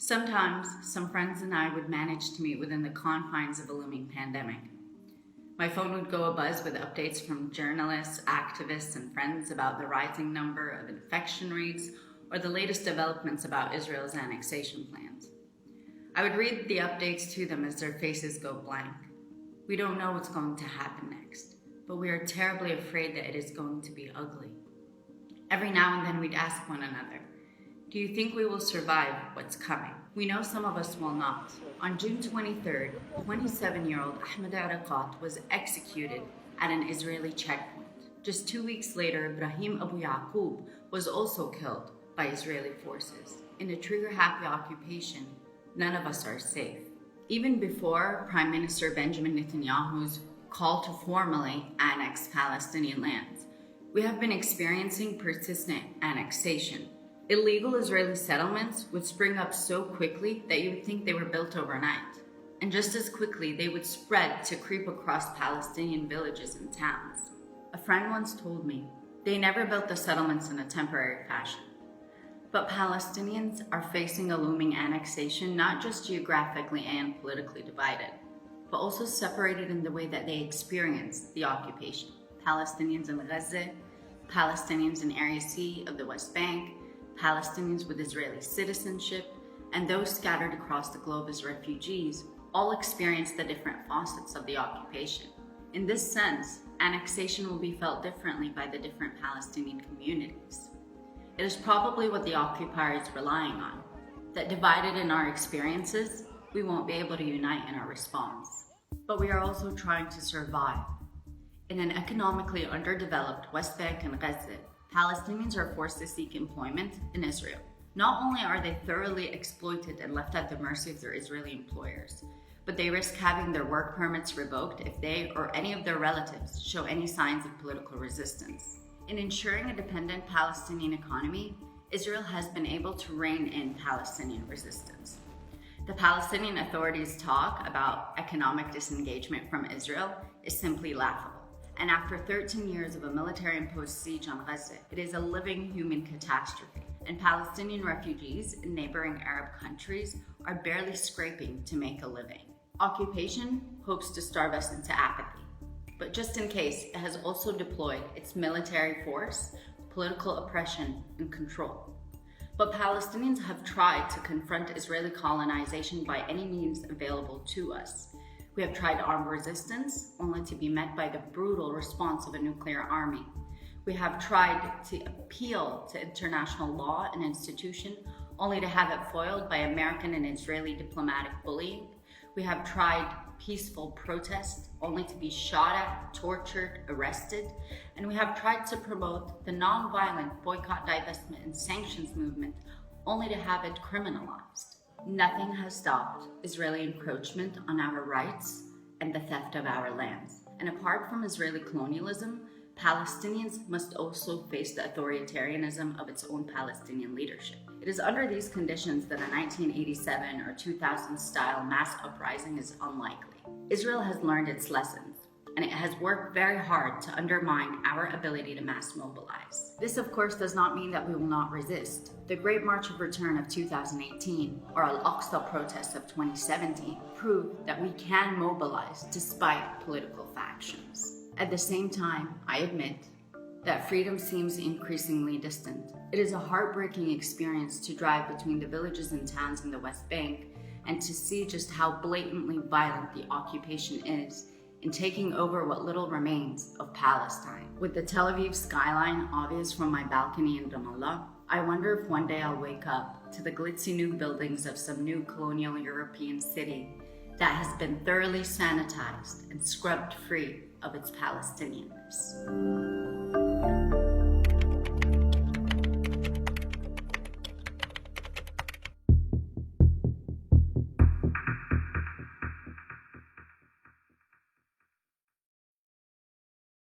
Sometimes, some friends and I would manage to meet within the confines of a looming pandemic. My phone would go abuzz with updates from journalists, activists, and friends about the rising number of infection rates or the latest developments about Israel's annexation plans. I would read the updates to them as their faces go blank. We don't know what's going to happen next, but we are terribly afraid that it is going to be ugly. Every now and then we'd ask one another, do you think we will survive what's coming? We know some of us will not. On June 23rd, 27-year-old Ahmed Arakat was executed at an Israeli checkpoint. Just 2 weeks later, Ibrahim Abu Yaqub was also killed by Israeli forces. In a trigger-happy occupation, none of us are safe. Even before Prime Minister Benjamin Netanyahu's call to formally annex Palestinian lands, we have been experiencing persistent annexation. Illegal Israeli settlements would spring up so quickly that you would think they were built overnight. And just as quickly, they would spread to creep across Palestinian villages and towns. A friend once told me, they never built the settlements in a temporary fashion. But Palestinians are facing a looming annexation, not just geographically and politically divided, but also separated in the way that they experience the occupation. Palestinians in Gaza, Palestinians in Area C of the West Bank, Palestinians with Israeli citizenship, and those scattered across the globe as refugees all experience the different facets of the occupation. In this sense, annexation will be felt differently by the different Palestinian communities. It is probably what the occupier is relying on, that divided in our experiences, we won't be able to unite in our response. But we are also trying to survive. In an economically underdeveloped West Bank and Gaza, Palestinians are forced to seek employment in Israel. Not only are they thoroughly exploited and left at the mercy of their Israeli employers, but they risk having their work permits revoked if they or any of their relatives show any signs of political resistance. In ensuring a dependent Palestinian economy, Israel has been able to rein in Palestinian resistance. The Palestinian Authority's talk about economic disengagement from Israel is simply laughable. And after 13 years of a military-imposed siege on Gaza, it is a living human catastrophe. And Palestinian refugees in neighboring Arab countries are barely scraping to make a living. Occupation hopes to starve us into apathy. But just in case, it has also deployed its military force, political oppression, and control. But Palestinians have tried to confront Israeli colonization by any means available to us. We have tried armed resistance, only to be met by the brutal response of a nuclear army. We have tried to appeal to international law and institution, only to have it foiled by American and Israeli diplomatic bullying. We have tried peaceful protest, only to be shot at, tortured, arrested. And we have tried to promote the nonviolent boycott, divestment, and sanctions movement, only to have it criminalized. Nothing has stopped Israeli encroachment on our rights and the theft of our lands. And apart from Israeli colonialism, Palestinians must also face the authoritarianism of its own Palestinian leadership. It is under these conditions that a 1987 or 2000 style mass uprising is unlikely. Israel has learned its lessons, and it has worked very hard to undermine our ability to mass mobilize. This, of course, does not mean that we will not resist. The Great March of Return of 2018, or Al-Aqsa protests of 2017, proved that we can mobilize despite political factions. At the same time, I admit that freedom seems increasingly distant. It is a heartbreaking experience to drive between the villages and towns in the West Bank and to see just how blatantly violent the occupation is in taking over what little remains of Palestine. With the Tel Aviv skyline obvious from my balcony in Ramallah, I wonder if one day I'll wake up to the glitzy new buildings of some new colonial European city that has been thoroughly sanitized and scrubbed free of its Palestinianness.